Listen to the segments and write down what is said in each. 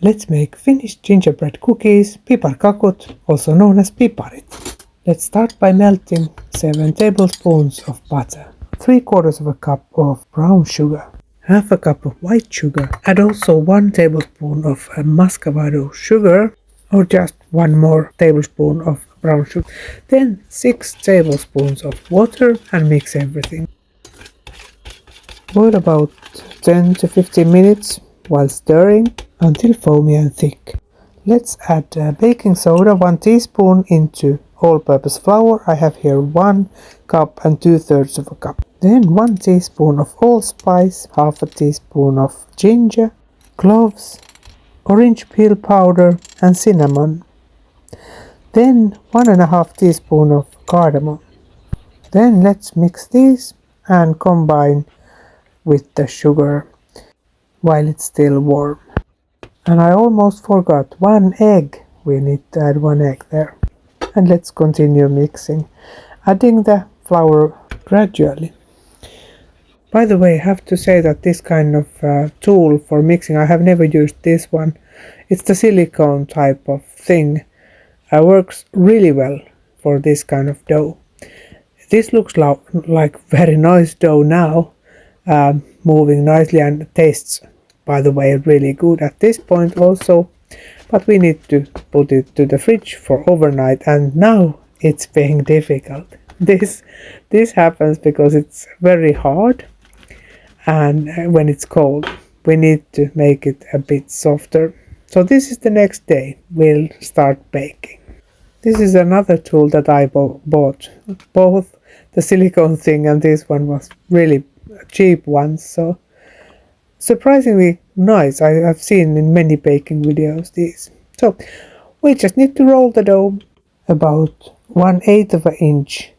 Let's make Finnish gingerbread cookies, Piparkakut, also known as Piparit. Let's start by melting 7 tablespoons of butter, 3/4 of a cup of brown sugar, half a cup of white sugar, add also 1 tablespoon of muscovado sugar, or just 1 more tablespoon of brown sugar. Then 6 tablespoons of water and mix everything. Boil about 10 to 15 minutes while stirring until foamy and thick. Let's add baking soda 1 teaspoon into all-purpose flour. I have here 1 cup and 2/3 of a cup. Then 1 teaspoon of allspice, half a teaspoon of ginger, cloves, orange peel powder and cinnamon. Then 1.5 teaspoon of cardamom. Then let's mix these and combine with the sugar while it's still warm. And I almost forgot 1 egg. We need to add 1 egg there. And let's continue mixing, adding the flour gradually. By the way, I have to say that this kind of tool for mixing, I have never used this one. It's the silicone type of thing. Works really well for this kind of dough. This looks like very nice dough now, moving nicely, and tastes, by the way, really good at this point also. But we need to put it to the fridge for overnight, and now it's being difficult. This happens because it's very hard, and when it's cold we need to make it a bit softer. So this is the next day we'll start baking. This is another tool that I bought. Both the silicone thing and this one was really cheap ones, so surprisingly nice. I have seen in many baking videos these. So we just need to roll the dough about 1/8 of an inch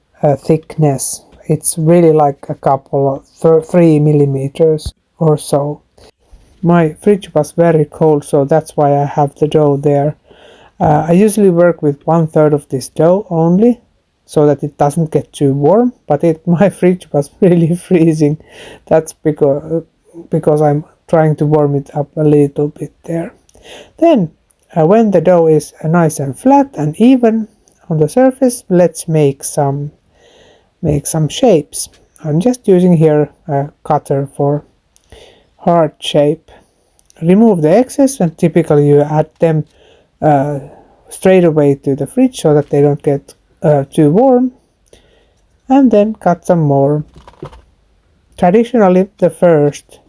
thickness. It's really like a couple of 3 millimeters or so. My fridge was very cold, so that's why I have the dough there. I usually work with 1/3 of this dough only, so that it doesn't get too warm, but my fridge was really freezing. That's because I'm trying to warm it up a little bit there. Then when the dough is nice and flat and even on the surface, let's make some shapes. I'm just using here a cutter for heart shape. Remove the excess, and typically you add them straight away to the fridge so that they don't get too warm, and then cut some more. Traditionally the first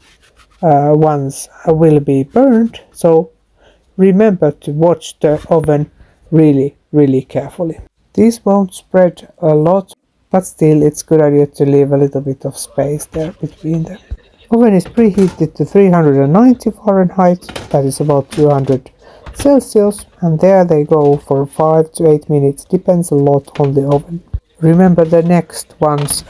ones will be burned, so remember to watch the oven really carefully. These won't spread a lot, but still it's good idea to leave a little bit of space there between them. Oven is preheated to 390 Fahrenheit, that is about 200 Celsius, and there they go for 5 to 8 minutes, depends a lot on the oven. Remember, the next ones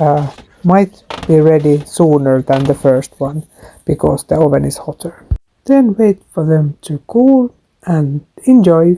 might be ready sooner than the first one because the oven is hotter. Then wait for them to cool and enjoy.